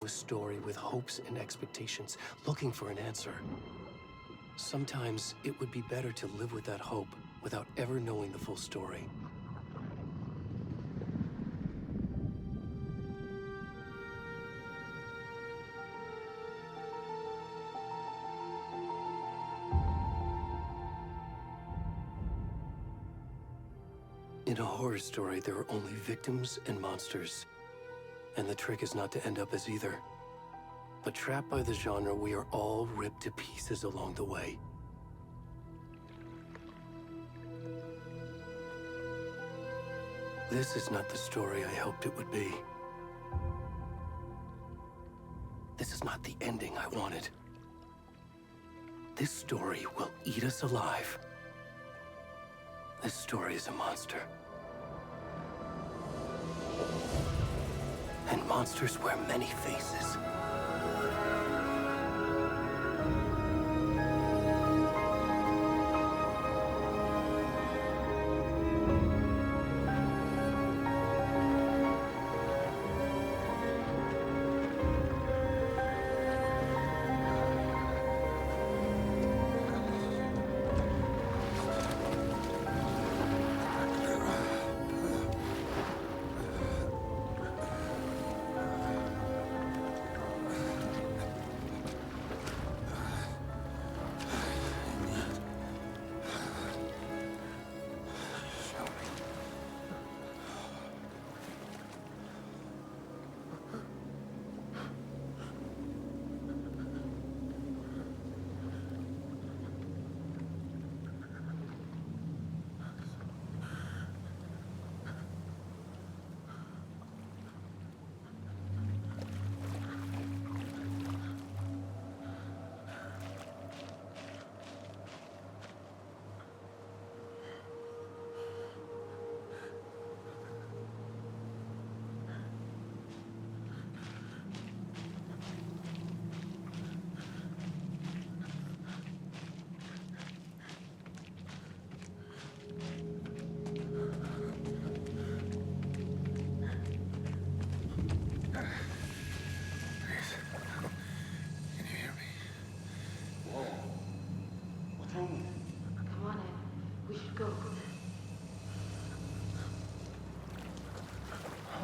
A story with hopes and expectations, looking for an answer. Sometimes it would be better to live with that hope without ever knowing the full story. In a horror story, there are only victims and monsters. And the trick is not to end up as either. But trapped by the genre, we are all ripped to pieces along the way. This is not the story I hoped it would be. This is not the ending I wanted. This story will eat us alive. This story is a monster. And monsters wear many faces.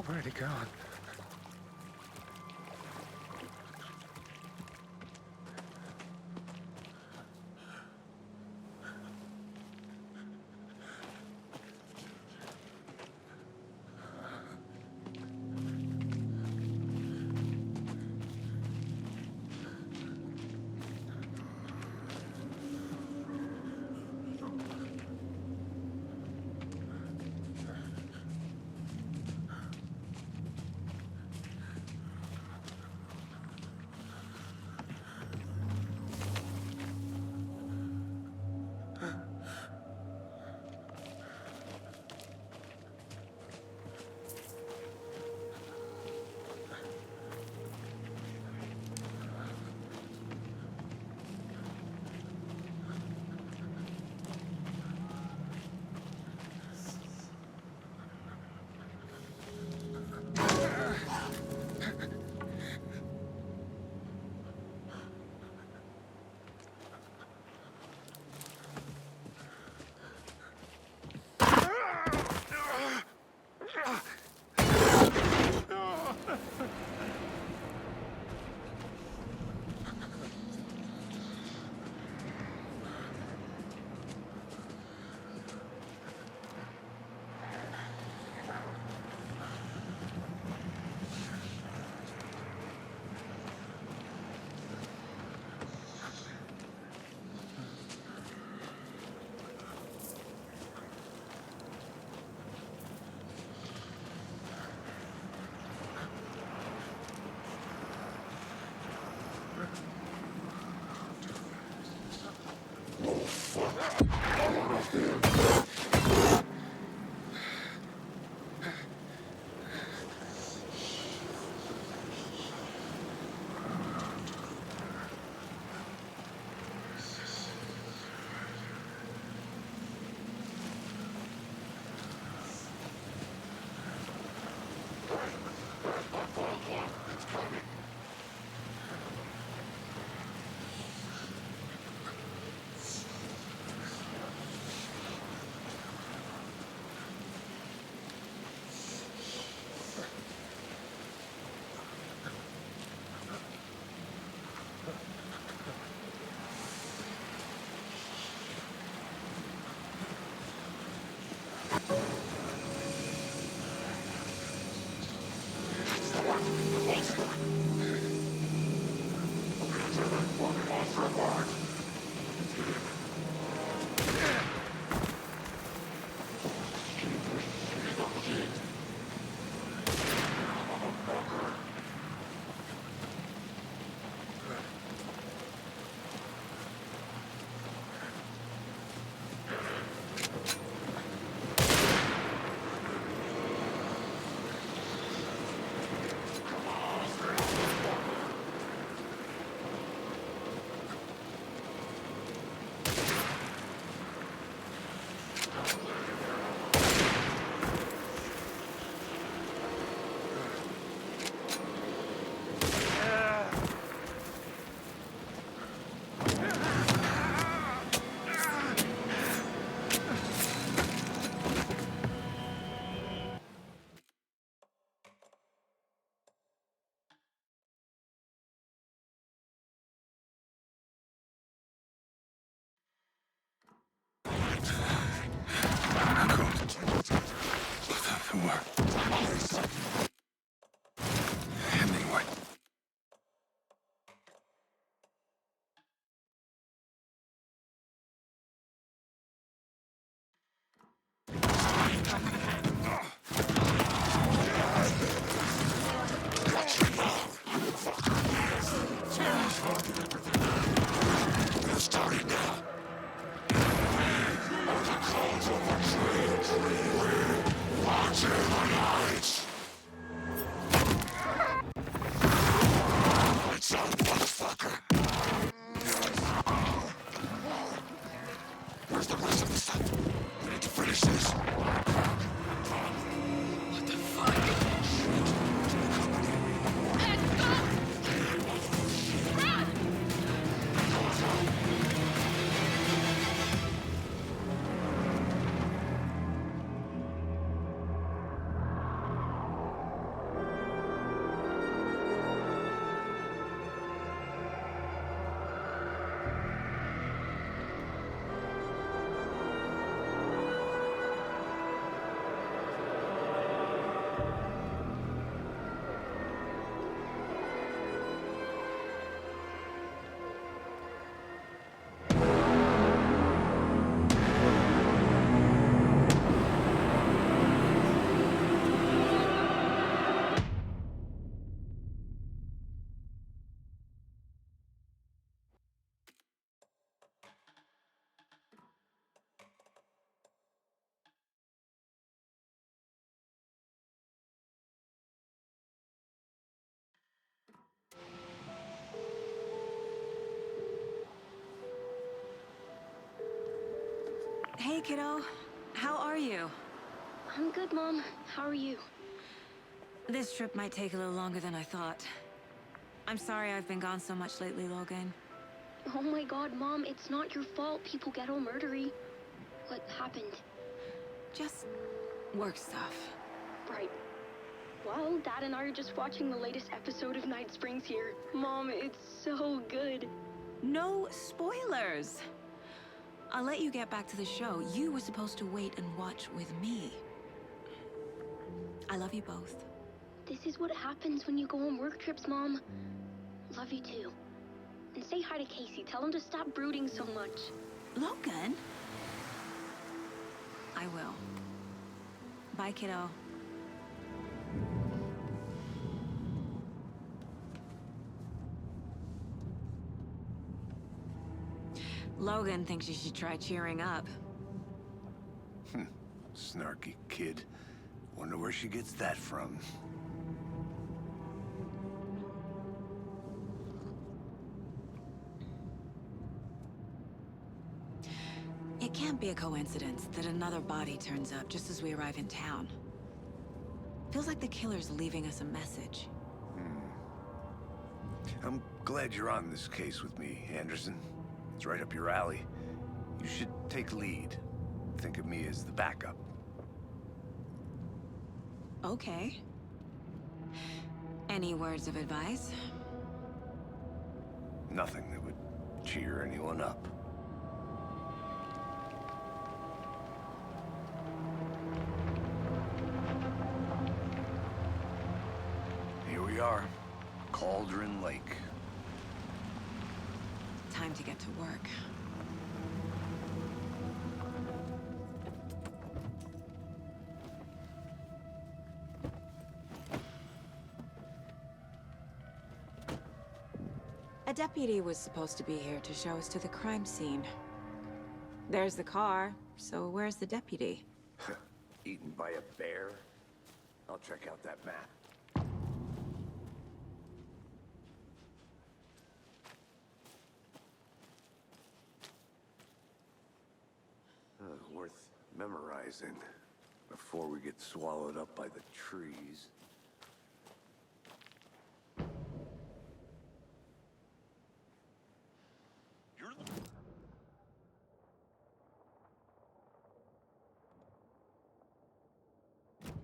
Where'd he gone? It's on, motherfucker! Where's the rest of the stuff? We need to finish this. What the fuck? Shit. Let's go! Run! Hey, kiddo. How are you? I'm good, Mom. How are you? This trip might take a little longer than I thought. I'm sorry I've been gone so much lately, Logan. Oh my god, Mom, it's not your fault people get all murdery. What happened? Just work stuff. Right. Well, Dad and I are just watching the latest episode of Night Springs here. Mom, it's so good. No spoilers! I'll let you get back to the show. You were supposed to wait and watch with me. I love you both. This is what happens when you go on work trips, Mom. Love you too. And say hi to Casey. Tell him to stop brooding so much. Logan? I will. Bye, kiddo. Logan thinks you should try cheering up. Snarky kid. Wonder where she gets that from. It can't be a coincidence that another body turns up just as we arrive in town. Feels like the killer's leaving us a message. I'm glad you're on this case with me, Anderson. It's right up your alley. You should take lead. Think of me as the backup. Okay. Any words of advice? Nothing that would cheer anyone up. Here we are. Cauldron Lake. Time to get to work. A deputy was supposed to be here to show us to the crime scene. There's the car, so where's the deputy? Eaten by a bear? I'll check out that map. Worth memorizing before we get swallowed up by the trees.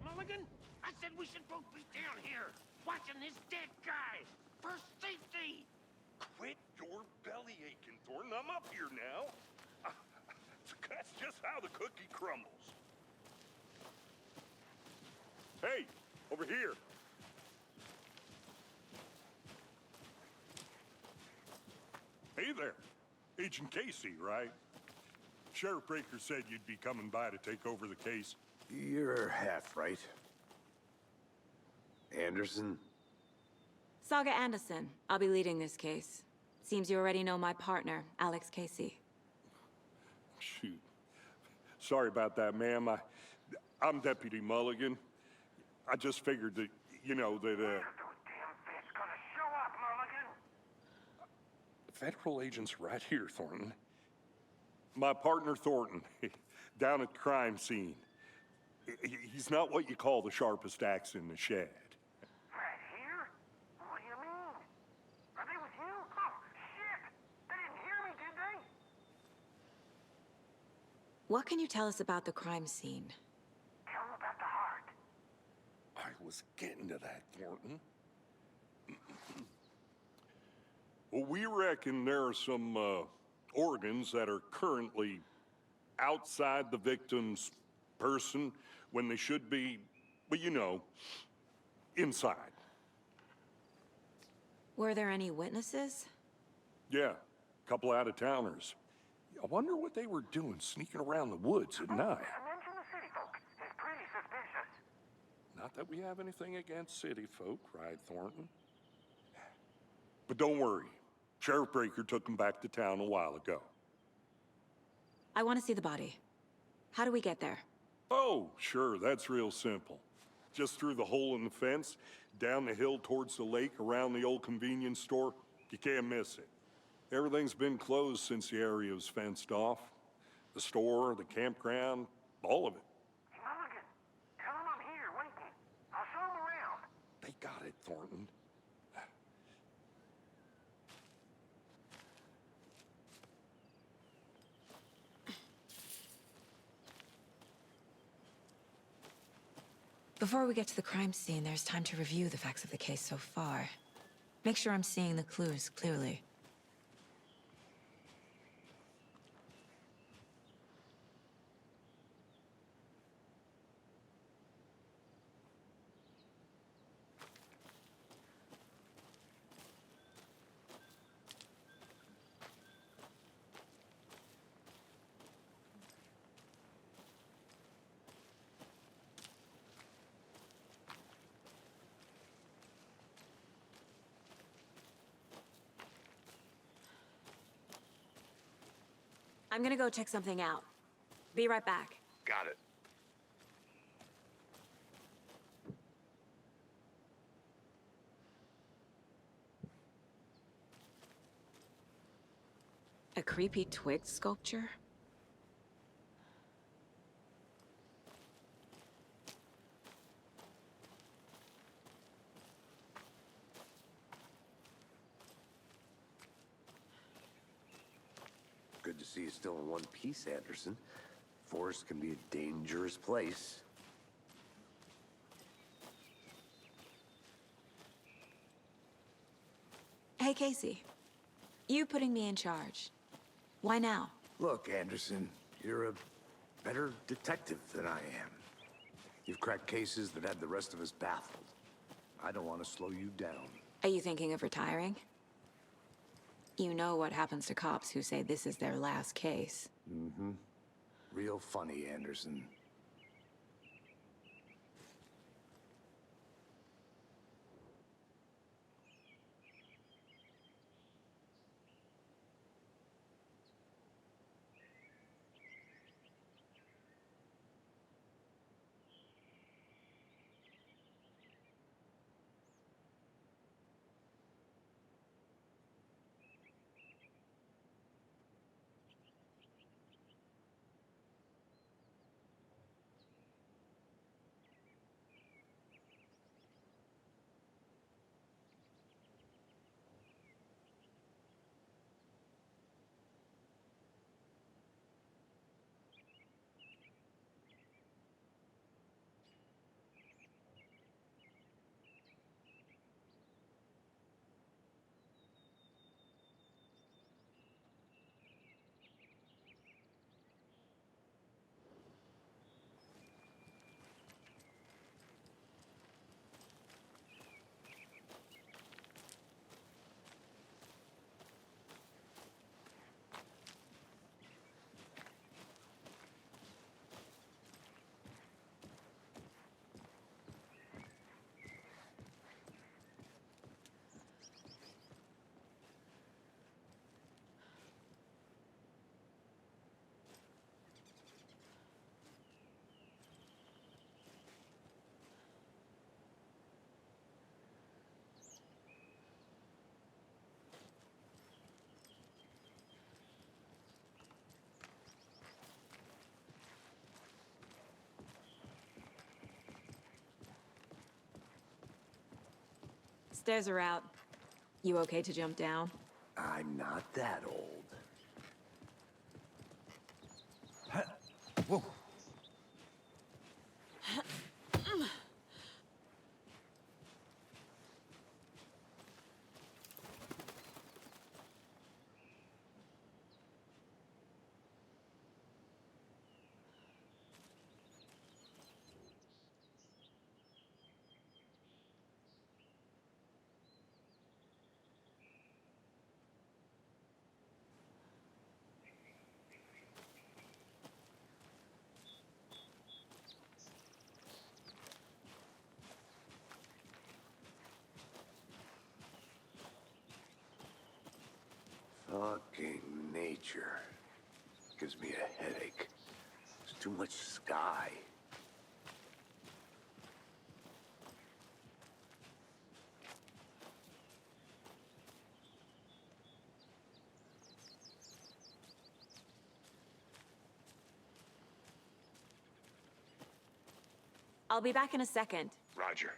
Mulligan, I said we should both be down here, watching this dead guy, for safety. Quit your belly aching, Thornton. I'm up here now. That's just how the cookie crumbles. Hey, over here. Hey there. Agent Casey, right? Sheriff Breaker said you'd be coming by to take over the case. You're half right. Anderson? Saga Anderson. I'll be leading this case. Seems you already know my partner, Alex Casey. Shoot. Sorry about that, ma'am. I'm Deputy Mulligan. I just figured that, that, Those damn fish gonna show up, Mulligan. federal agent's right here, Thornton. My partner, Thornton, down at the crime scene. He's not what you call the sharpest axe in the shed. Right here? What do you mean? Are they with you? Oh, shit! They didn't hear me, did they? What can you tell us about the crime scene? Tell them about the heart. I was getting to that, Thornton. Well, we reckon there are some organs that are currently outside the victim's person when they should be, well, inside. Were there any witnesses? Yeah, a couple out-of-towners. I wonder what they were doing sneaking around the woods at night. Mention the city folk. It's pretty suspicious. Not that we have anything against city folk, cried Thornton. But don't worry. Sheriff Breaker took them back to town a while ago. I want to see the body. How do we get there? Oh, sure, that's real simple. Just through the hole in the fence, down the hill towards the lake, around the old convenience store. You can't miss it. Everything's been closed since the area was fenced off. The store, the campground, all of it. Hey, Mulligan, tell them I'm here waiting. I'll show them around. They got it, Thornton. Before we get to the crime scene, there's time to review the facts of the case so far. Make sure I'm seeing the clues clearly. I'm gonna go check something out. Be right back. Got it. A creepy twig sculpture? Good to see you still in one piece, Anderson. Forest can be a dangerous place. Hey, Casey. You putting me in charge. Why now? Look, Anderson, you're a better detective than I am. You've cracked cases that had the rest of us baffled. I don't want to slow you down. Are you thinking of retiring? You know what happens to cops who say this is their last case. Mm-hmm. Real funny, Anderson. Stairs are out. You okay to jump down? I'm not that old. Whoa. Fucking nature. Gives me a headache. There's too much sky. I'll be back in a second. Roger.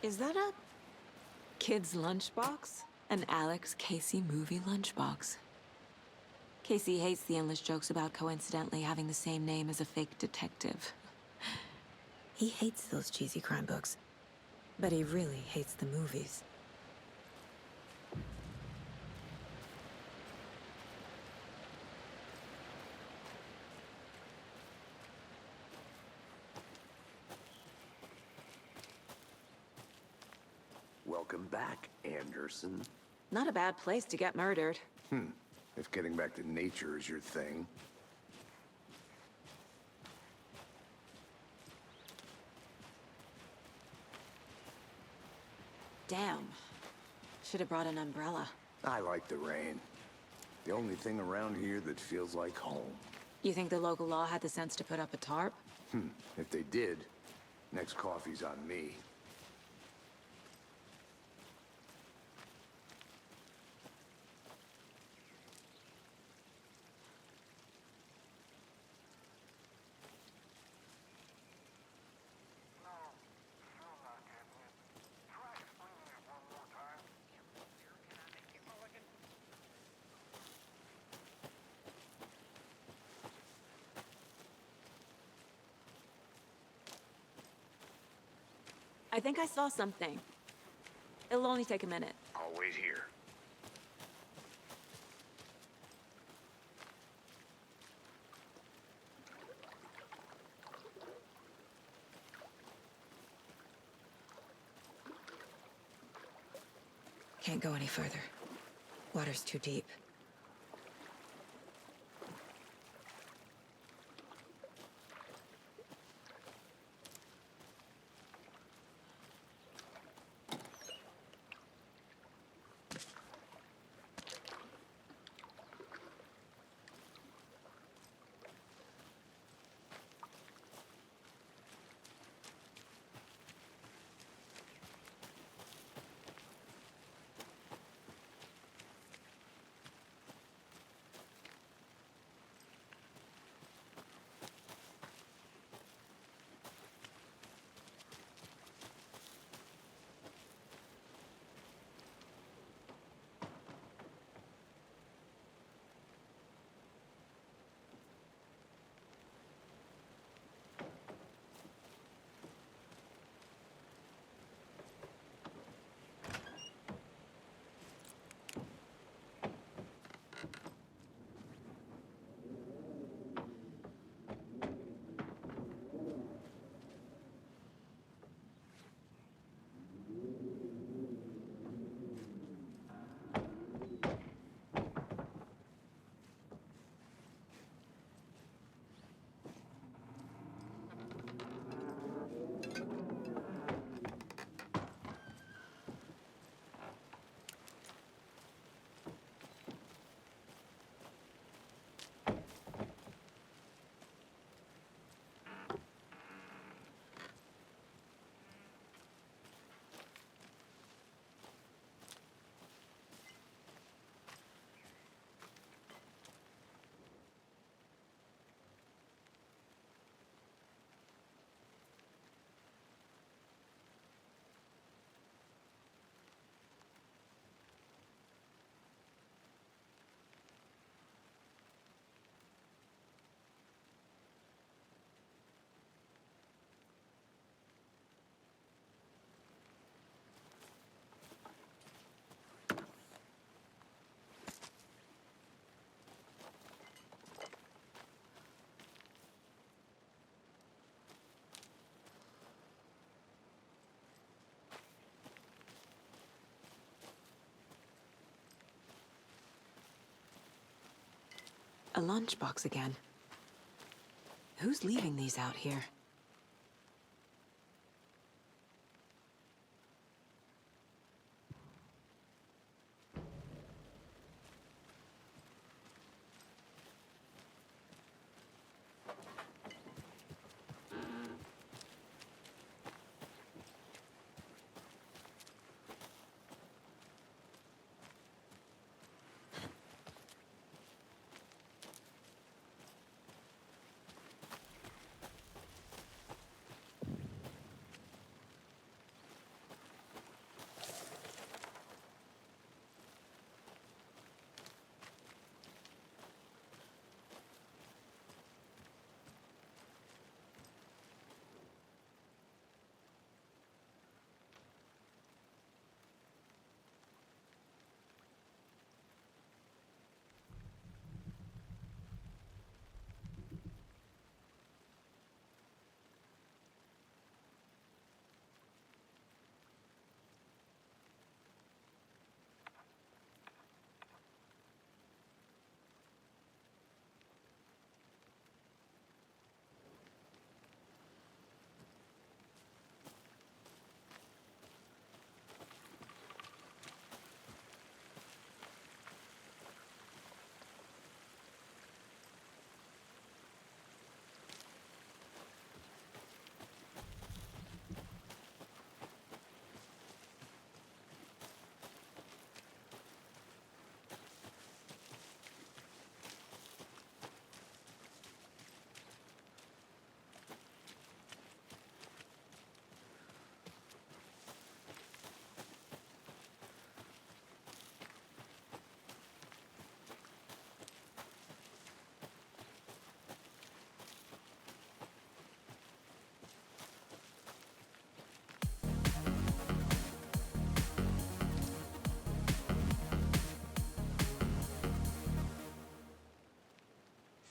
Is that a kid's lunchbox? An Alex Casey movie lunchbox. Casey hates the endless jokes about coincidentally having the same name as a fake detective. He hates those cheesy crime books, but he really hates the movies. Welcome back, Anderson. Not a bad place to get murdered. If getting back to nature is your thing. Damn. Should have brought an umbrella. I like the rain. The only thing around here that feels like home. You think the local law had the sense to put up a tarp? If they did, next coffee's on me. I think I saw something. It'll only take a minute. I'll wait here. Can't go any further. Water's too deep. A lunchbox again. Who's leaving these out here?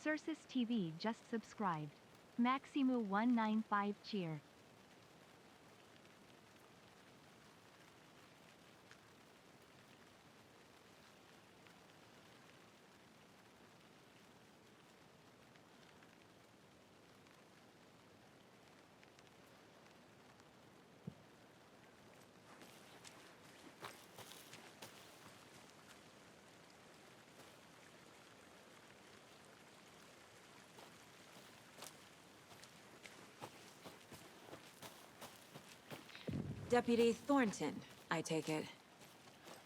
Sursus TV just subscribed. Maximu195 cheer. Deputy Thornton, I take it.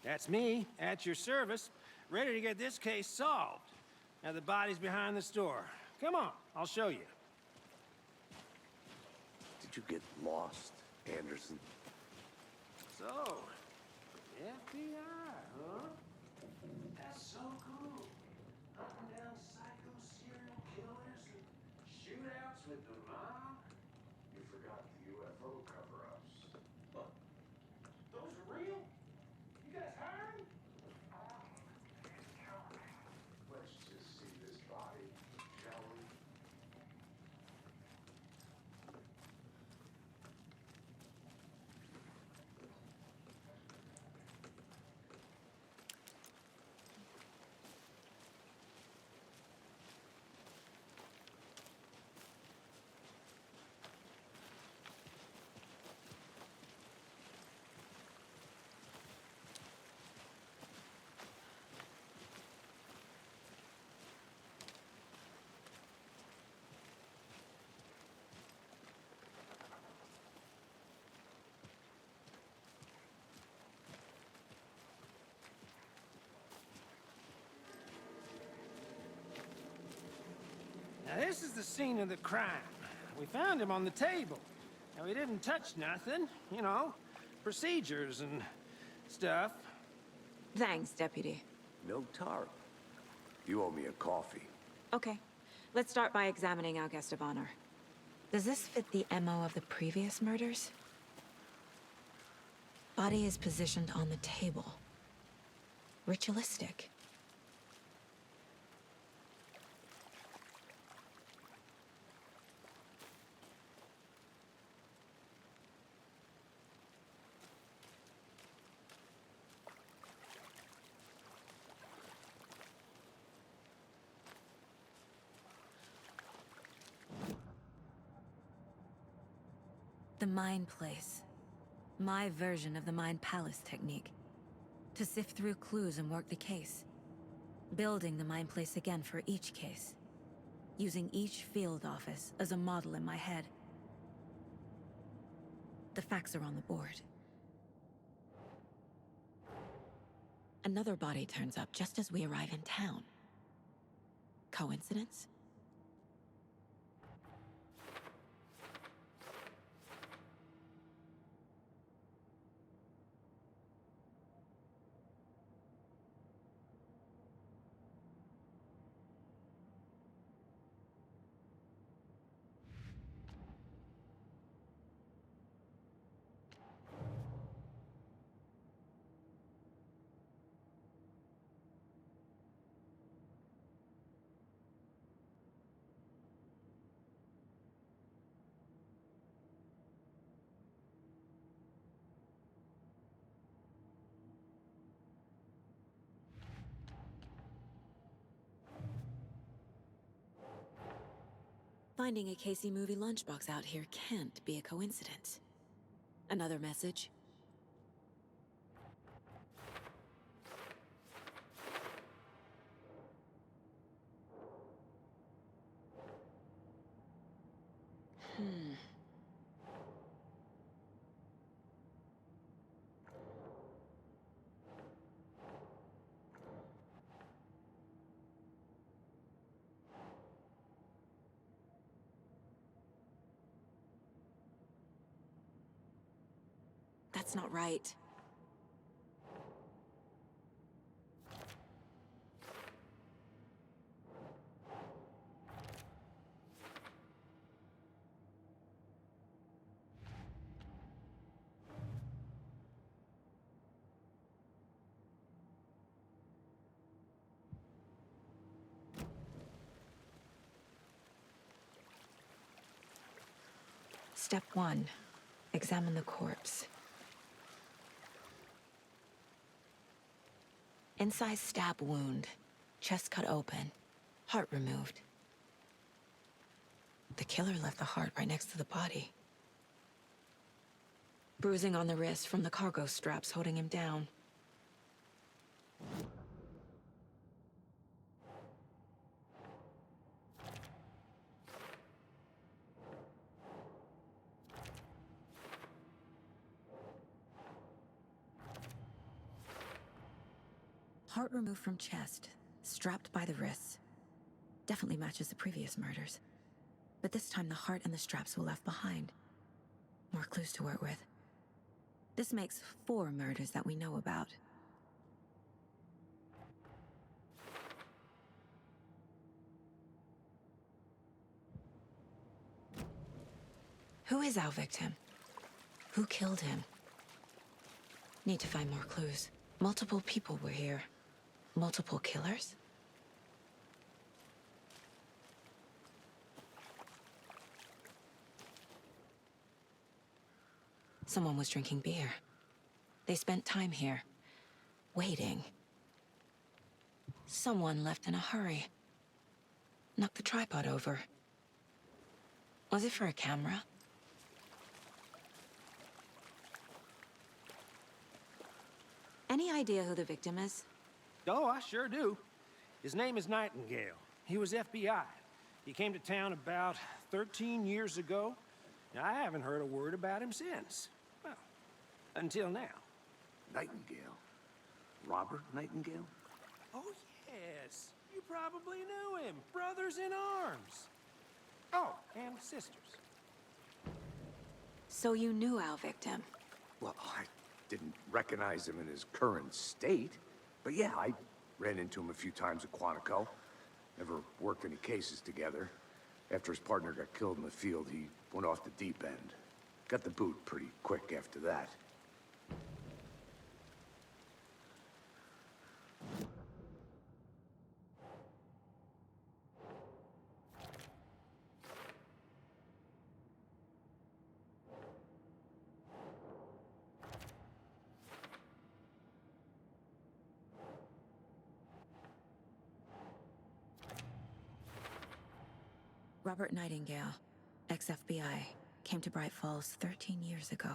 That's me, at your service, ready to get this case solved. Now the body's behind the store. Come on, I'll show you. Did you get lost, Anderson? So, FBI, huh? That's so cool. Hunting down psycho serial killers and shootouts with the mob. You forgot the UFO cover-ups. Look, those are real? You guys hiring? Let's just see this body, shall we? Now this is the scene of the crime. We found him on the table. Now we didn't touch nothing, you know, procedures and stuff. Thanks, Deputy. No tarp. You owe me a coffee. Okay. Let's start by examining our guest of honor. Does this fit the MO of the previous murders? Body is positioned on the table. Ritualistic. The Mind Place. My version of the Mind Palace technique. To sift through clues and work the case. Building the Mind Place again for each case. Using each field office as a model in my head. The facts are on the board. Another body turns up just as we arrive in town. Coincidence? Finding a Casey movie lunchbox out here can't be a coincidence. Another message? That's not right. Step 1. Examine the corpse. Incised stab wound. Chest cut open. Heart removed. The killer left the heart right next to the body. Bruising on the wrist from the cargo straps holding him down. Heart removed from chest, strapped by the wrists. Definitely matches the previous murders. But this time the heart and the straps were left behind. More clues to work with. This makes 4 murders that we know about. Who is our victim? Who killed him? Need to find more clues. Multiple people were here. Multiple killers? Someone was drinking beer. They spent time here, waiting. Someone left in a hurry. Knocked the tripod over. Was it for a camera? Any idea who the victim is? Oh, I sure do. His name is Nightingale. He was FBI. He came to town about 13 years ago. Now, I haven't heard a word about him since. Well, until now. Nightingale? Robert Nightingale? Oh, yes. You probably knew him. Brothers in arms. Oh, and sisters. So you knew our victim? Well, I didn't recognize him in his current state. But yeah, I ran into him a few times at Quantico. Never worked any cases together. After his partner got killed in the field, he went off the deep end. Got the boot pretty quick after that. Robert Nightingale, ex-FBI, came to Bright Falls 13 years ago.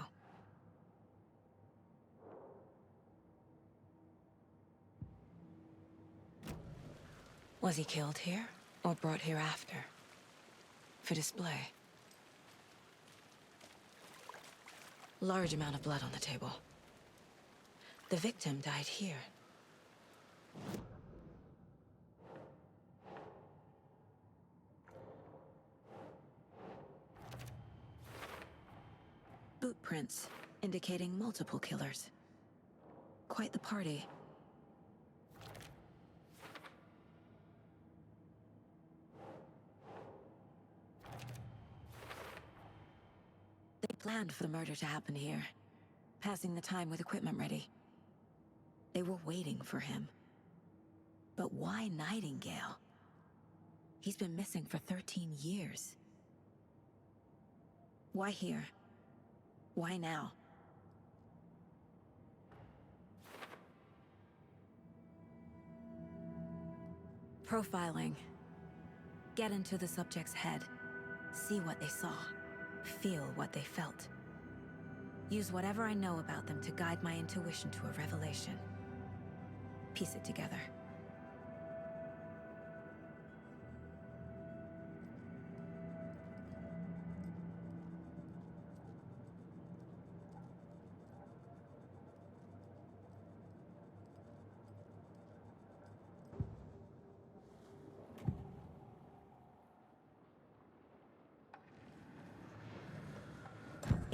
Was he killed here, or brought here after? For display. Large amount of blood on the table. The victim died here. Boot prints indicating multiple killers. Quite the party. They planned for the murder to happen here, passing the time with equipment ready. They were waiting for him. But why Nightingale? He's been missing for 13 years. Why here? Why now? Profiling. Get into the subject's head. See what they saw. Feel what they felt. Use whatever I know about them to guide my intuition to a revelation. Piece it together.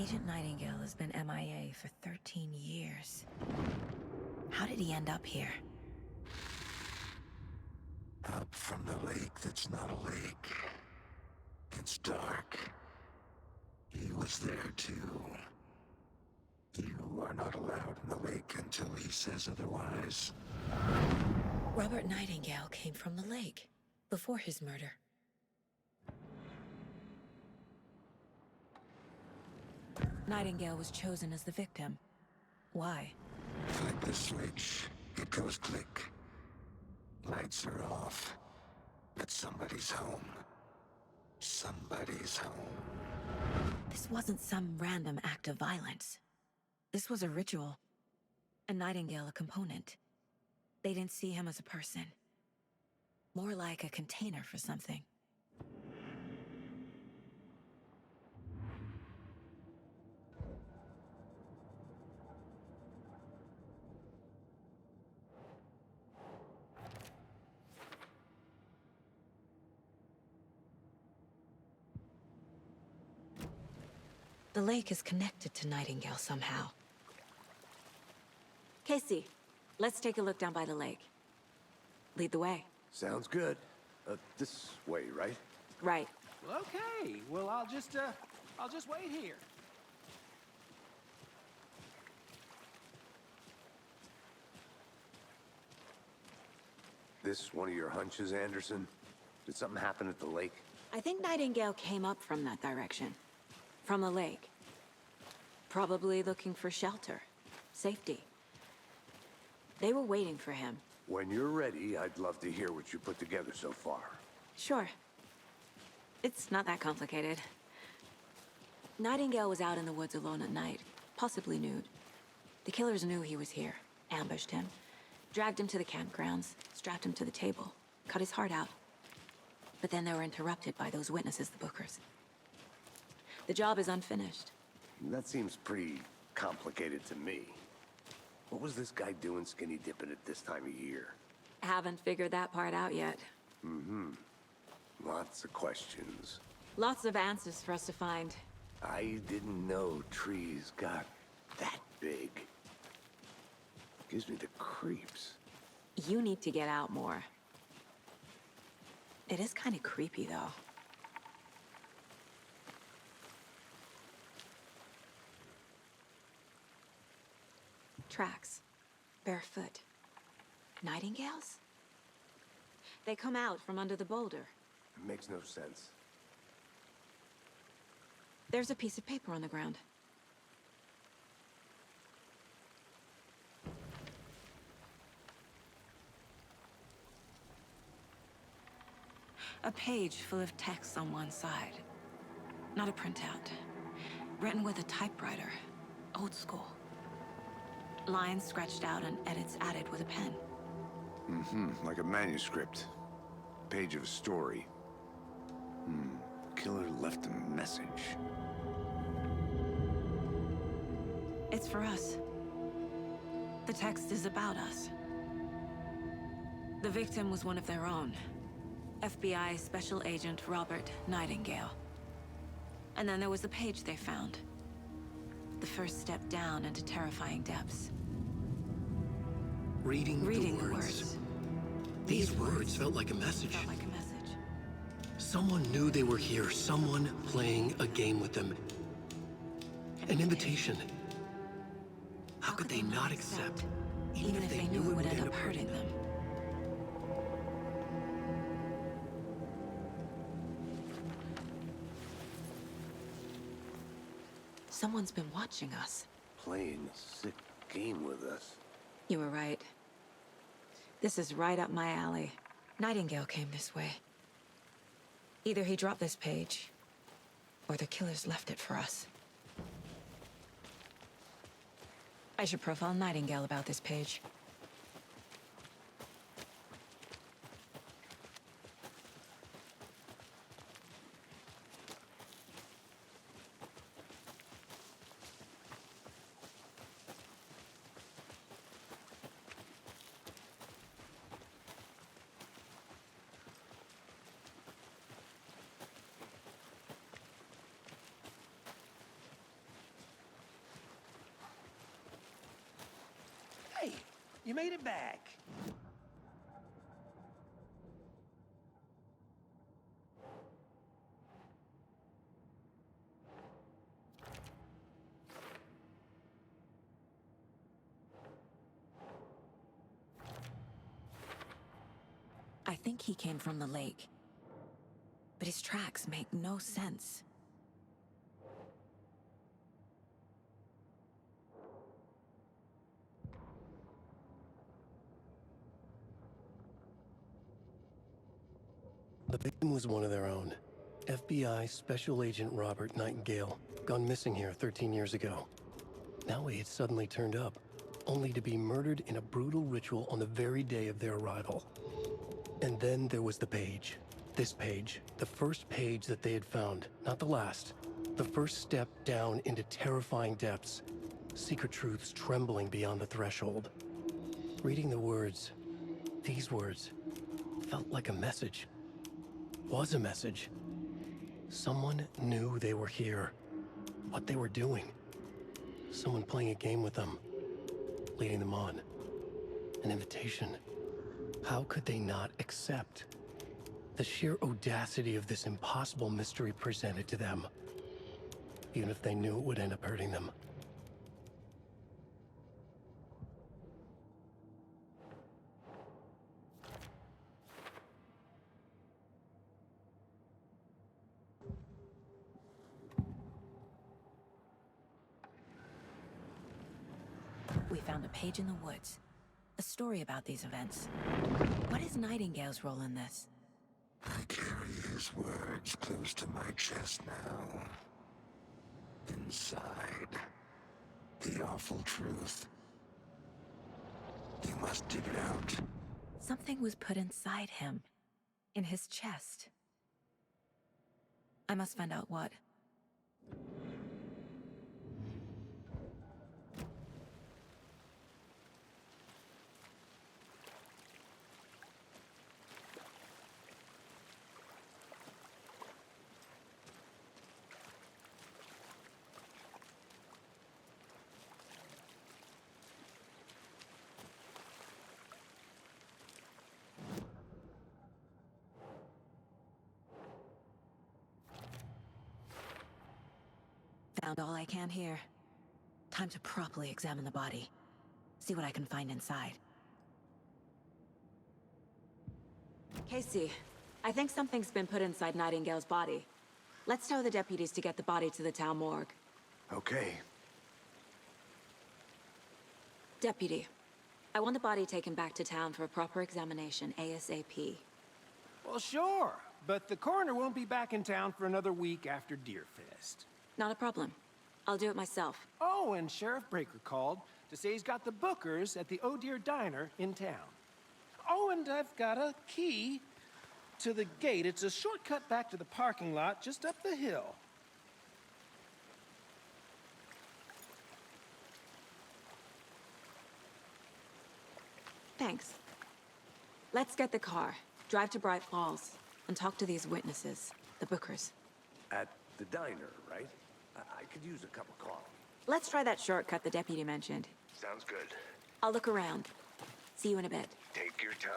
Agent Nightingale has been MIA for 13 years. How did he end up here? Up from the lake that's not a lake. It's dark. He was there too. You are not allowed in the lake until he says otherwise. Robert Nightingale came from the lake, before his murder. Nightingale was chosen as the victim. Why? Flick the switch. It goes click. Lights are off. But somebody's home. Somebody's home. This wasn't some random act of violence. This was a ritual. And Nightingale a component. They didn't see him as a person. More like a container for something. The lake is connected to Nightingale somehow. Casey, let's take a look down by the lake. Lead the way. Sounds good. This way, right? Right. Well, okay. Well, I'll just wait here. This one of your hunches, Anderson? Did something happen at the lake? I think Nightingale came up from that direction. From the lake. Probably looking for shelter. Safety. They were waiting for him. When you're ready, I'd love to hear what you put together so far. Sure. It's not that complicated. Nightingale was out in the woods alone at night, possibly nude. The killers knew he was here, ambushed him, dragged him to the campgrounds, strapped him to the table, cut his heart out. But then they were interrupted by those witnesses, the Bookers. The job is unfinished. That seems pretty complicated to me. What was this guy doing skinny dipping at this time of year? Haven't figured that part out yet. Lots of questions. Lots of answers for us to find. I didn't know trees got that big. Gives me the creeps. You need to get out more. It is kind of creepy, though. Tracks. Barefoot. Nightingales? They come out from under the boulder. It makes no sense. There's a piece of paper on the ground. A page full of text on one side. Not a printout. Written with a typewriter. Old school. Lines scratched out and edits added with a pen. Like a manuscript. Page of a story. Killer left a message. It's for us. The text is about us. The victim was one of their own. FBI Special Agent Robert Nightingale. And then there was the page they found. The first step down into terrifying depths. Reading the words. These words felt like a message. Felt like a message. Someone knew they were here. Someone playing a game with them. An invitation. How could they not accept, even if they knew it would end up hurting them? Someone's been watching us. Playing a sick game with us. You were right. This is right up my alley. Nightingale came this way. Either he dropped this page, or the killers left it for us. I should profile Nightingale about this page. Hey, you made it back. I think he came from the lake. But his tracks make no sense. The victim was one of their own. FBI Special Agent Robert Nightingale, gone missing here 13 years ago. Now he had suddenly turned up, only to be murdered in a brutal ritual on the very day of their arrival. And then there was the page. This page, the first page that they had found, not the last. The first step down into terrifying depths. Secret truths trembling beyond the threshold. Reading the words, these words, felt like a message. Was a message. Someone knew they were here. What they were doing. Someone playing a game with them. Leading them on. An invitation. How could they not accept? The sheer audacity of this impossible mystery presented to them. Even if they knew it would end up hurting them. We found a page in the woods. A story about these events. What is Nightingale's role in this? I carry his words close to my chest now. Inside, the awful truth. You must dig it out. Something was put inside him. In his chest. I must find out what. Found all I can here. Time to properly examine the body. See what I can find inside. Casey, I think something's been put inside Nightingale's body. Let's tell the deputies to get the body to the town morgue. Okay. Deputy, I want the body taken back to town for a proper examination ASAP. Well, sure, but the coroner won't be back in town for another week after Deerfest. Not a problem. I'll do it myself. Oh, and Sheriff Breaker called to say he's got the Bookers at the Oh Dear Diner in town. Oh, and I've got a key to the gate. It's a shortcut back to the parking lot just up the hill. Thanks. Let's get the car, drive to Bright Falls, and talk to these witnesses, the Bookers. At the diner, right? I could use a cup of coffee. Let's try that shortcut the deputy mentioned. Sounds good. I'll look around. See you in a bit. Take your time.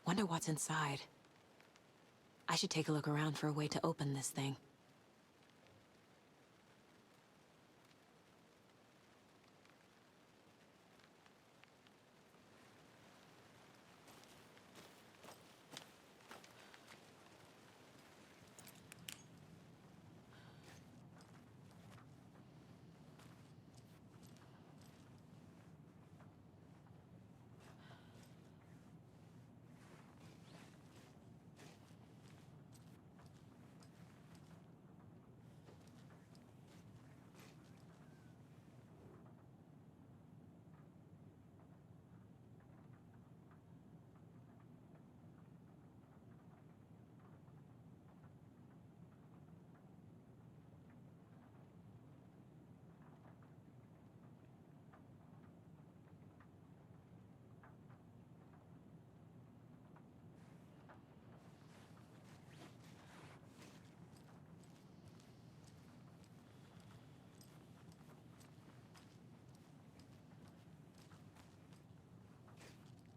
Wonder what's inside. I should take a look around for a way to open this thing.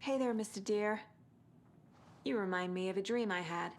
Hey there, Mr. Deer. You remind me of a dream I had.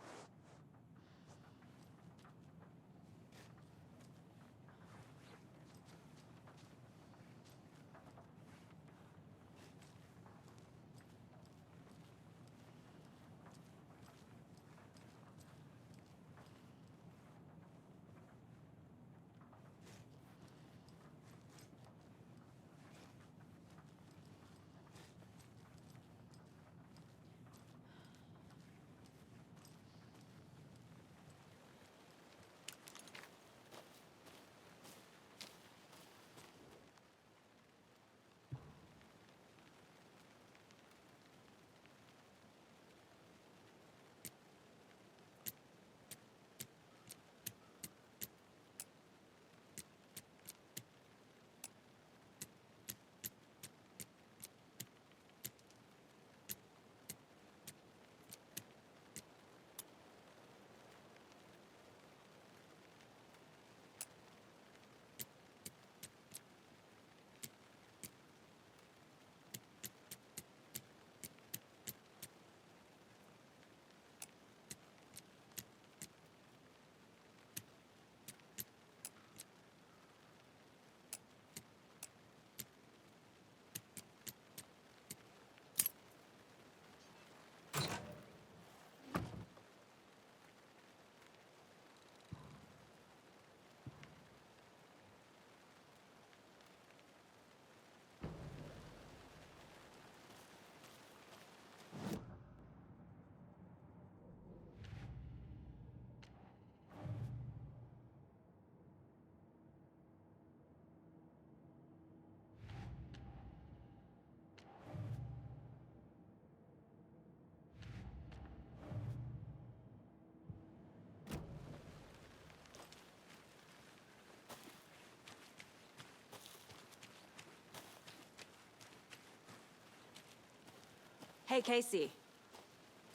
Hey, Casey.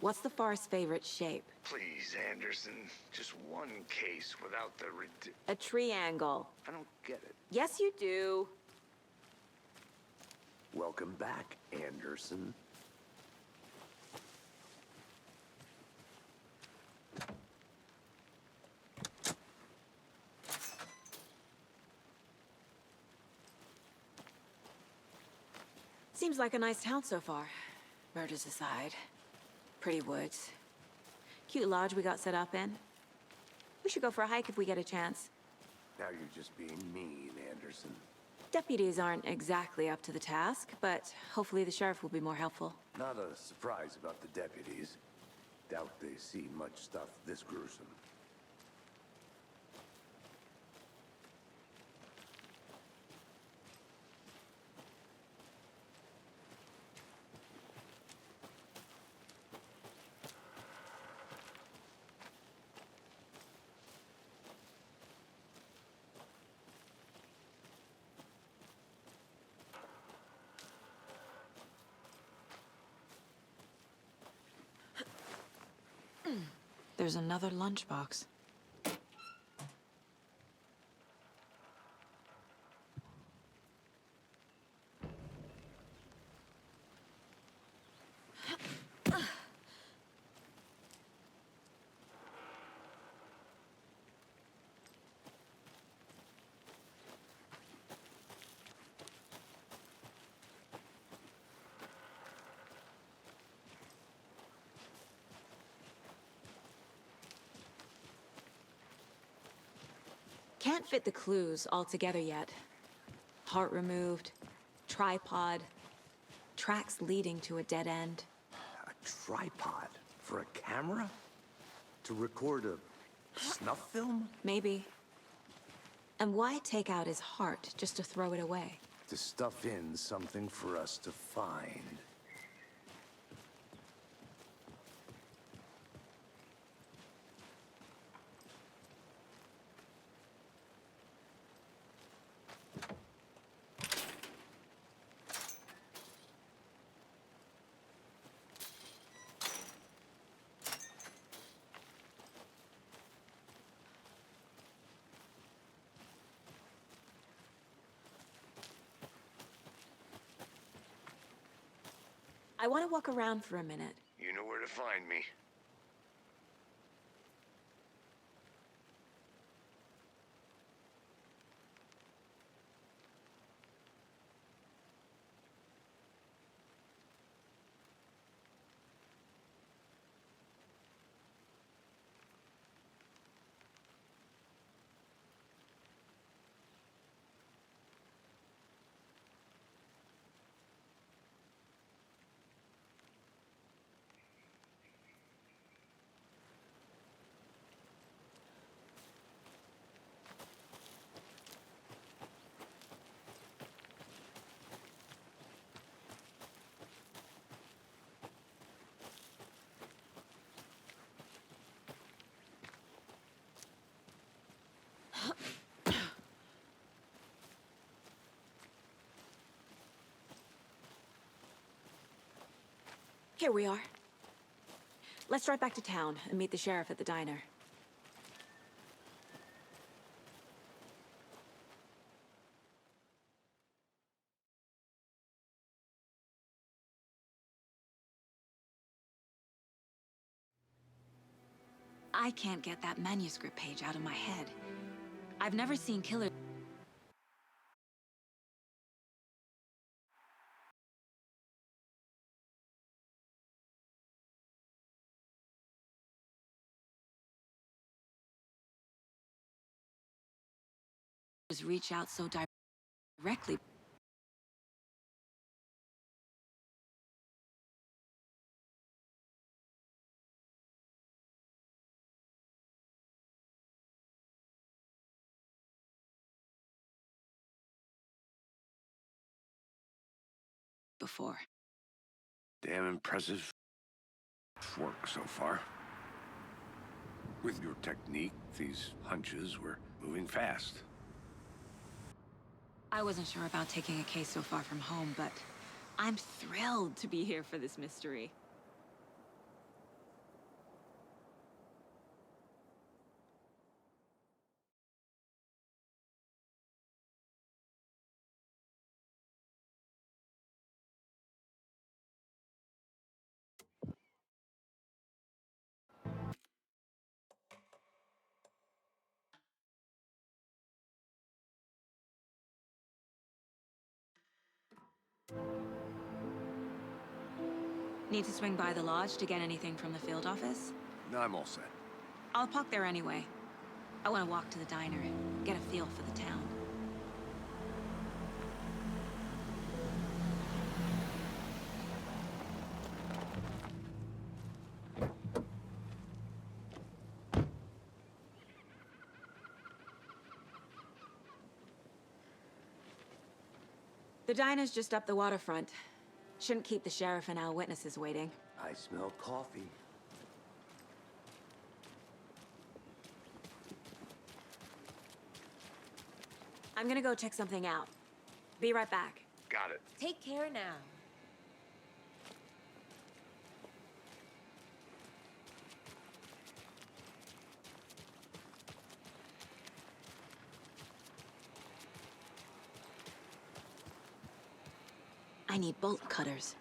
What's the far's favorite shape? Please, Anderson. Just one case without the A triangle. I don't get it. Yes, you do. Welcome back, Anderson. Seems like a nice town so far. Murders aside. Pretty woods. Cute lodge we got set up in. We should go for a hike if we get a chance. Now you're just being mean, Anderson. Deputies aren't exactly up to the task, but hopefully the sheriff will be more helpful. Not a surprise about the deputies. Doubt they see much stuff this gruesome. There's another lunchbox. Can't fit the clues all together yet. Heart removed, tripod, tracks leading to a dead end. A tripod? For a camera? To record a snuff film? Maybe. And why take out his heart just to throw it away? To stuff in something for us to find. I want to walk around for a minute. You know where to find me. Here we are. Let's drive back to town and meet the sheriff at the diner. I can't get that manuscript page out of my head. I've never seen killers reach out so directly before. Damn impressive work so far. With your technique, these hunches were moving fast. I wasn't sure about taking a case so far from home, but I'm thrilled to be here for this mystery. Need to swing by the lodge to get anything from the field office? I'm all set. I'll park there anyway. I want to walk to the diner and get a feel for the town. The diner's just up the waterfront. Shouldn't keep the sheriff and our witnesses waiting. I smell coffee. I'm gonna go check something out. Be right back. Got it. Take care now. I need bolt cutters.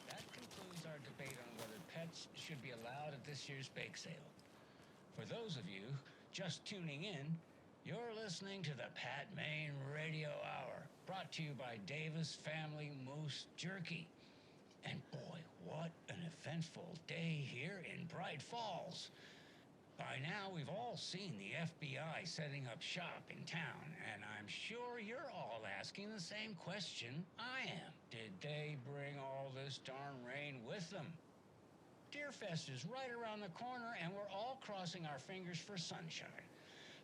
That concludes our debate on whether pets should be allowed at this year's bake sale. For those of you just tuning in, you're listening to the Pat Maine Radio Hour, brought to you by Davis Family Moose Jerky. And boy, what an eventful day here in Bright Falls. By now, we've all seen the FBI setting up shop in town, and I'm sure you're all asking the same question I am. Did they bring all this darn rain with them? Deerfest is right around the corner, and we're all crossing our fingers for sunshine.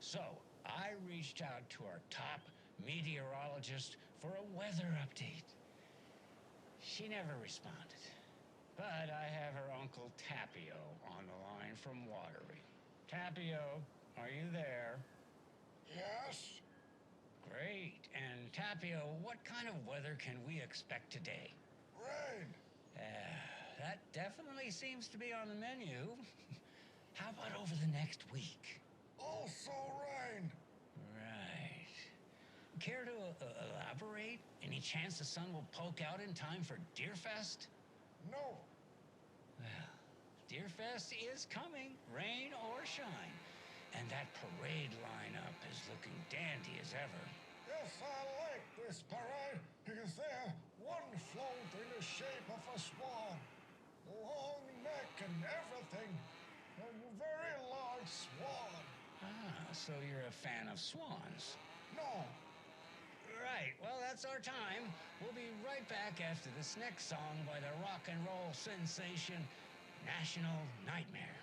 So, I reached out to our top meteorologist for a weather update. She never responded, but I have her Uncle Tapio on the line from Watery. Tapio, are you there? Yes? Great. And Tapio, what kind of weather can we expect today? Rain. That definitely seems to be on the menu. How about over the next week? Also rain. Right. Care to elaborate? Any chance the sun will poke out in time for Deerfest? No. Well, Deerfest is coming, rain or shine. And that parade lineup is looking dandy as ever. Yes, I like this parade because they're one float in the shape of a swan. Long neck and everything. A very large swan. Ah, so you're a fan of swans. No. Right, well, that's our time. We'll be right back after this next song by the rock and roll sensation, National Nightmare.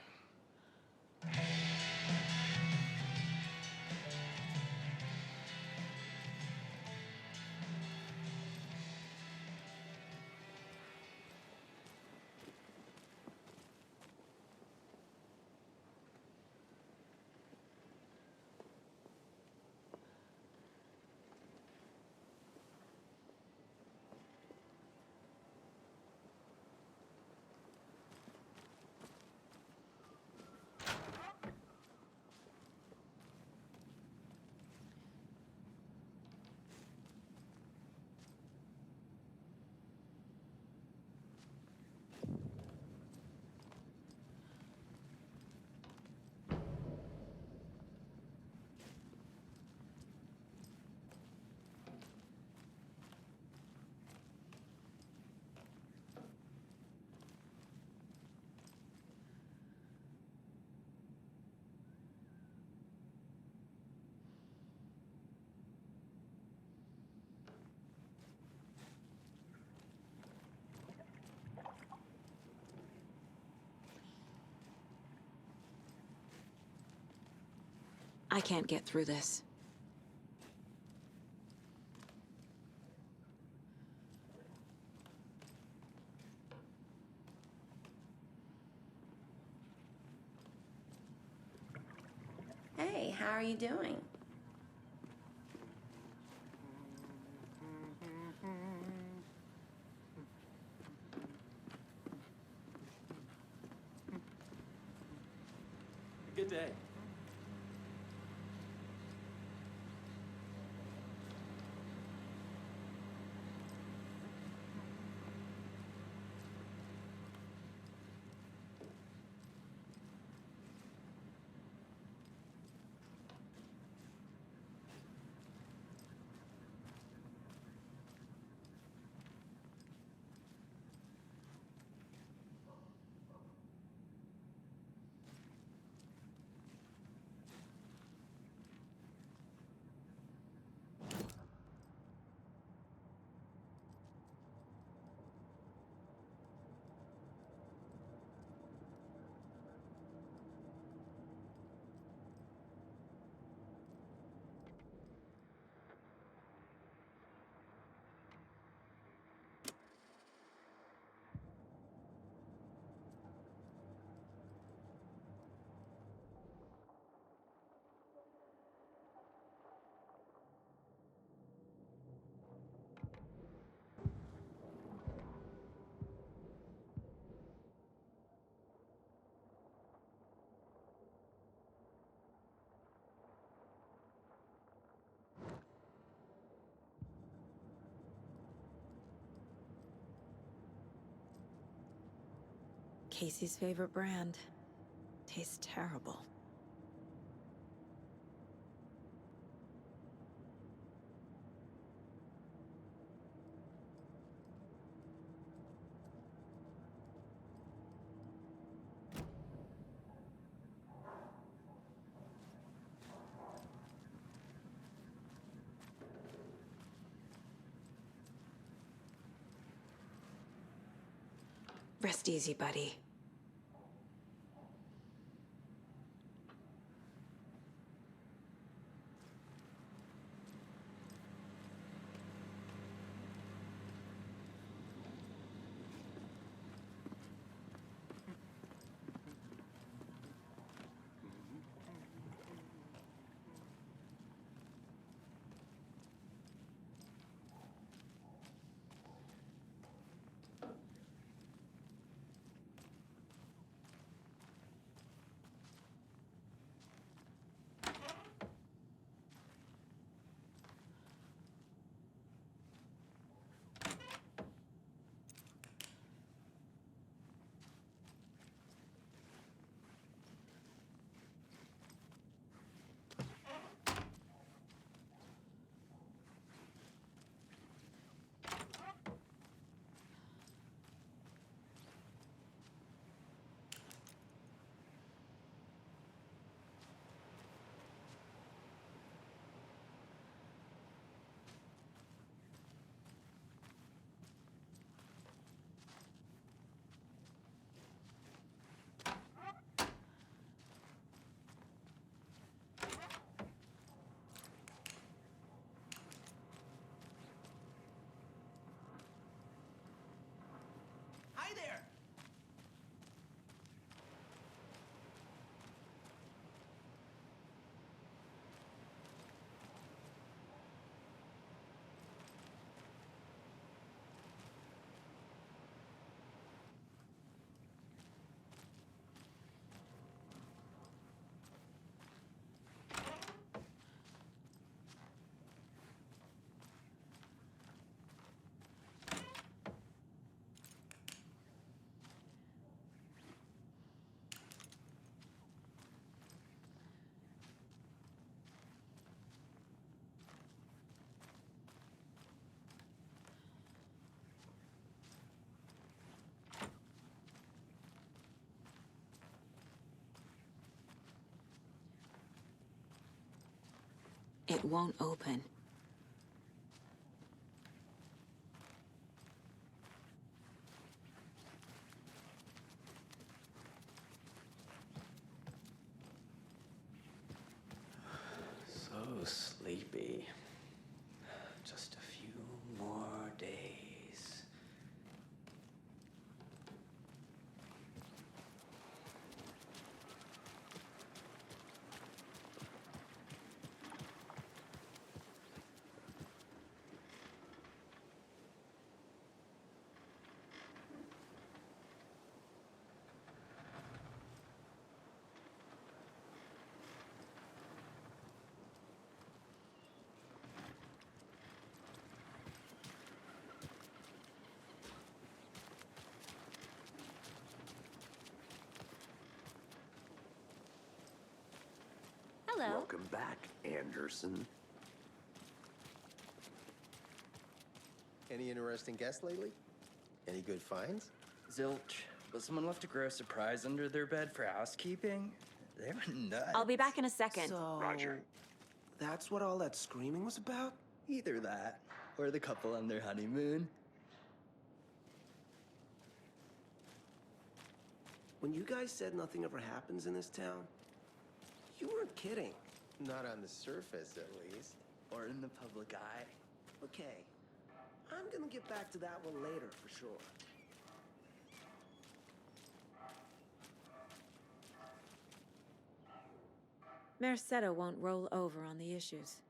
I can't get through this. Hey, how are you doing? Good day. Casey's favorite brand. Tastes terrible. Rest easy, buddy. Hi there! It won't open. So sleepy. Just a few more days. Hello. Welcome back, Anderson. Any interesting guests lately? Any good finds? Zilch, but someone left a gross surprise under their bed for housekeeping? They were nuts. I'll be back in a second. So... Roger. That's what all that screaming was about? Either that, or the couple on their honeymoon. When you guys said nothing ever happens in this town, you weren't kidding. Not on the surface, at least. Or in the public eye. Okay, I'm gonna get back to that one later for sure. Merced won't roll over on the issues.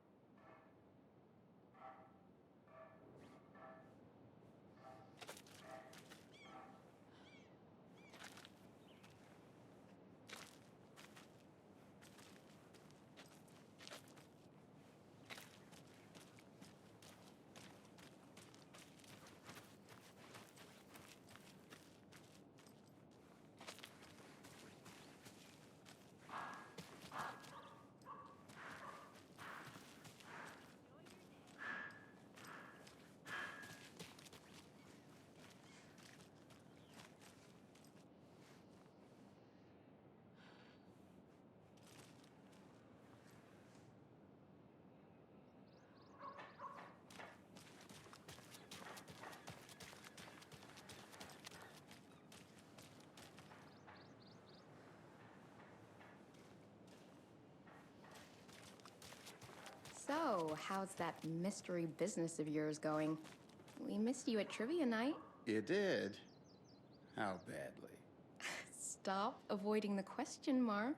So, how's that mystery business of yours going? We missed you at trivia night. You did? How badly? Stop avoiding the question, Mark.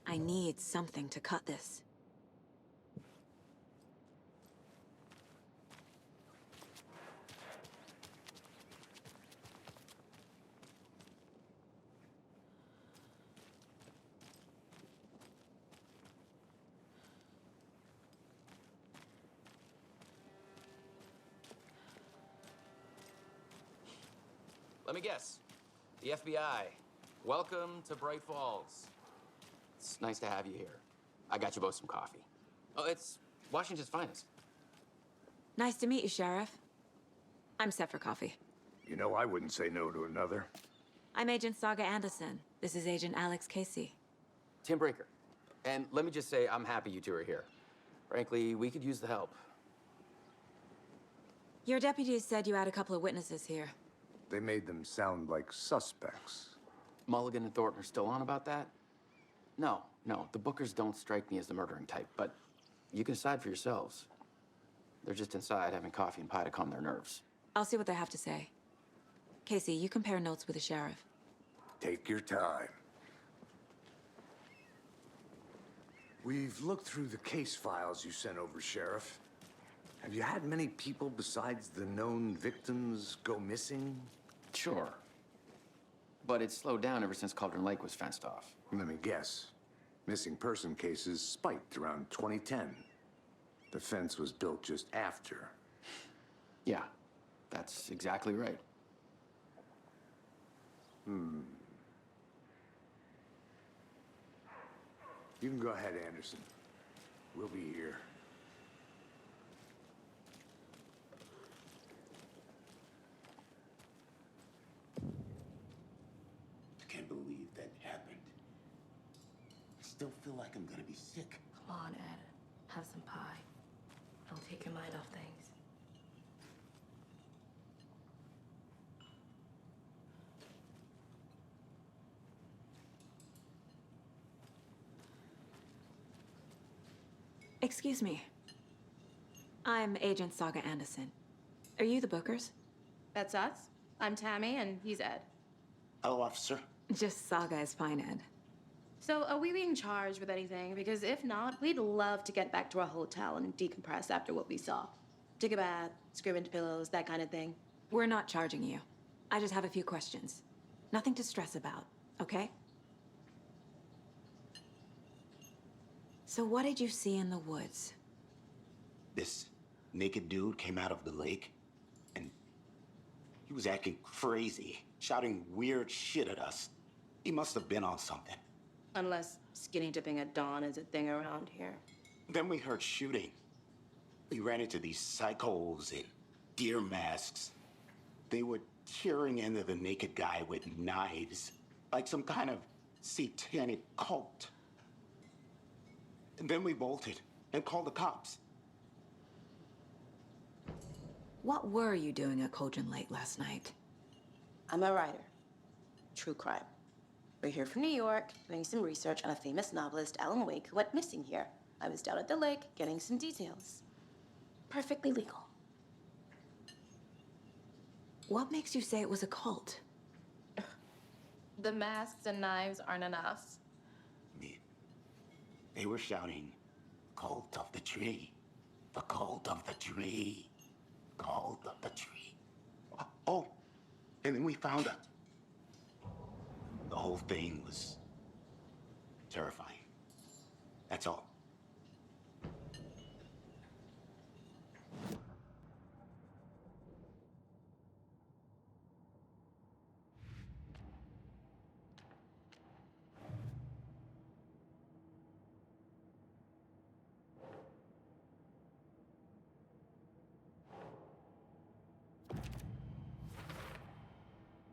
I need something to cut this. Let me guess. The FBI. Welcome to Bright Falls. It's nice to have you here. I got you both some coffee. Oh, it's Washington's finest. Nice to meet you, Sheriff. I'm set for coffee. You know, I wouldn't say no to another. I'm Agent Saga Anderson. This is Agent Alex Casey. Tim Breaker. And let me just say, I'm happy you two are here. Frankly, we could use the help. Your deputies said you had a couple of witnesses here. They made them sound like suspects. Mulligan and Thornton are still on about that? No, the Bookers don't strike me as the murdering type, but you can decide for yourselves. They're just inside having coffee and pie to calm their nerves. I'll see what they have to say. Casey, you compare notes with the sheriff. Take your time. We've looked through the case files you sent over, Sheriff. Have you had many people besides the known victims go missing? Sure. But it's slowed down ever since Cauldron Lake was fenced off. Let me guess. Missing person cases spiked around 2010. The fence was built just after. Yeah, that's exactly right. You can go ahead, Anderson. We'll be here. I can't believe that happened. I still feel like I'm gonna be sick. Come on, Ed. Have some pie. It'll take your mind off things. Excuse me. I'm Agent Saga Anderson. Are you the Bookers? That's us. I'm Tammy, and he's Ed. Hello, officer. Just Saga is fine, Ed. So, are we being charged with anything? Because if not, we'd love to get back to our hotel and decompress after what we saw. Take a bath, scream into pillows, that kind of thing. We're not charging you. I just have a few questions. Nothing to stress about, okay? So what did you see in the woods? This naked dude came out of the lake, and he was acting crazy, shouting weird shit at us. He must have been on something. Unless skinny dipping at dawn is a thing around here. Then we heard shooting. We ran into these psychos in deer masks. They were tearing into the naked guy with knives, like some kind of satanic cult. And then we bolted and called the cops. What were you doing at Cauldron Lake last night? I'm a writer. True crime. We're here from New York, doing some research on a famous novelist, Alan Wake, who went missing here I was down at the lake getting some details. Perfectly legal. What makes you say it was a cult? The masks and knives aren't enough. They were shouting, "Cult of the tree. The cult of the tree. Cult of the tree." Oh, and then we found her. The whole thing was terrifying. That's all.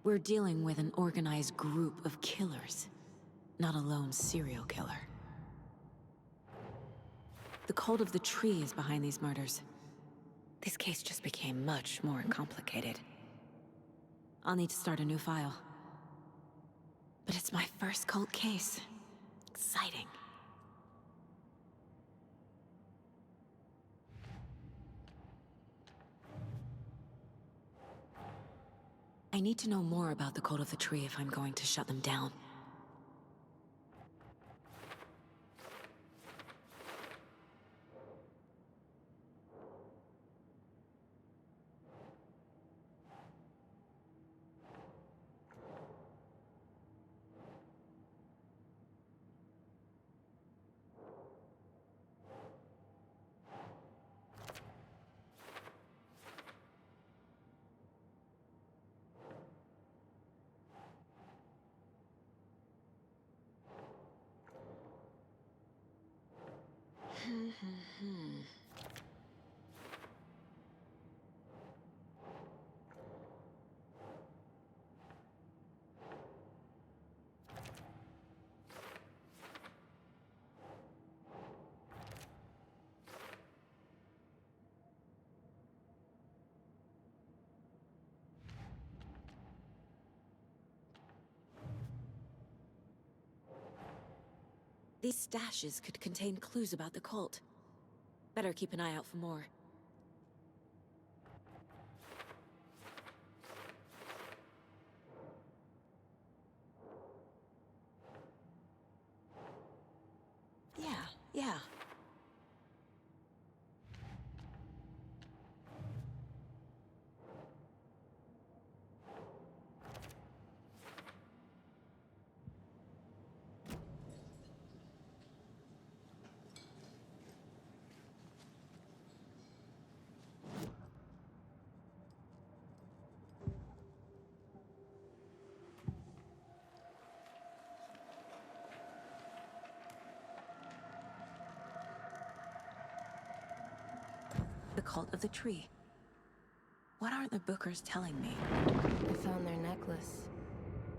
We're dealing with an organized group of killers, not a lone serial killer. The cult of the tree is behind these murders. This case just became much more complicated. I'll need to start a new file. But it's my first cult case. Exciting. I need to know more about the cult of the tree if I'm going to shut them down. These stashes could contain clues about the cult. Better keep an eye out for more. Yeah. The cult of the tree. What aren't the Bookers telling me? I found their necklace.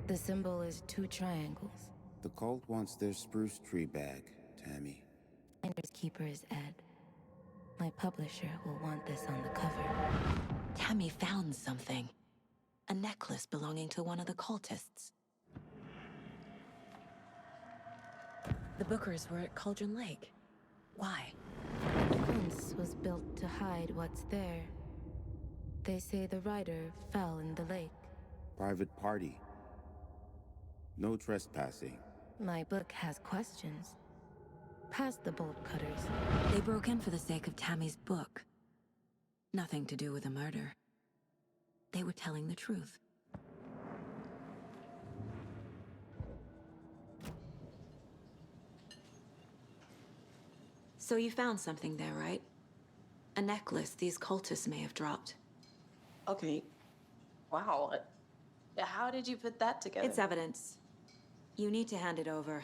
The symbol is 2 triangles. The cult wants their spruce tree back, Tammy. Finders keeper is Ed. My publisher will want this on the cover. Tammy found something. A necklace belonging to one of the cultists. The Bookers were at Cauldron Lake. Why? The fence was built to hide what's there. They say the rider fell in the lake. Private party. No trespassing. My book has questions. Past the bolt cutters. They broke in for the sake of Tammy's book. Nothing to do with the murder. They were telling the truth. So you found something there, right? A necklace these cultists may have dropped. Okay. Wow. How did you put that together? It's evidence. You need to hand it over.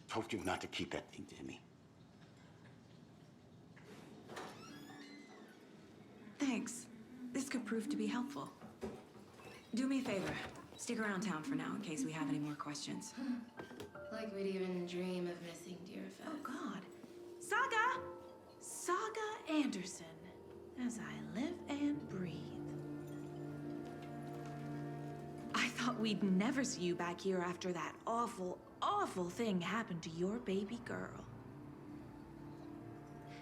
Told you not to keep that thing, Tammy. Thanks. This could prove to be helpful. Do me a favor. Stick around town for now in case we have any more questions. Like we'd even dream of missing dear Fez. Oh, God. Saga! Saga Anderson. As I live and breathe. I thought thought we'd never see you back here after that awful, awful thing happened to your baby girl.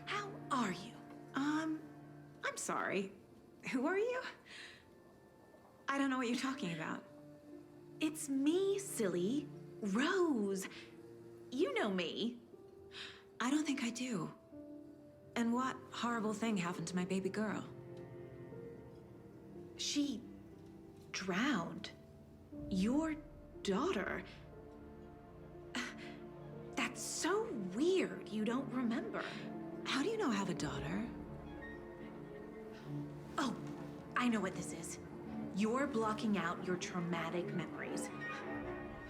How are you? I'm sorry. Who are you? I don't know what you're talking about. It's me, silly. Rose. You know me. I don't think I do. And what horrible thing happened to my baby girl? She drowned. Your daughter. That's so weird you don't remember. How do you know I have a daughter? Oh, I know what this is. You're blocking out your traumatic memories.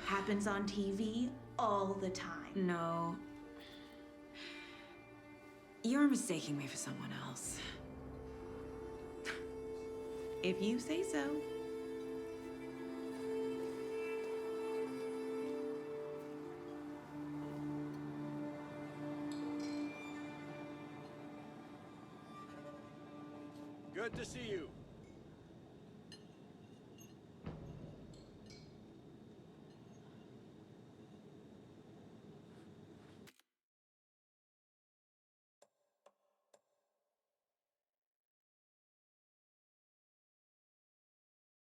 Happens on TV all the time. No. You're mistaking me for someone else. If you say so. Good to see you.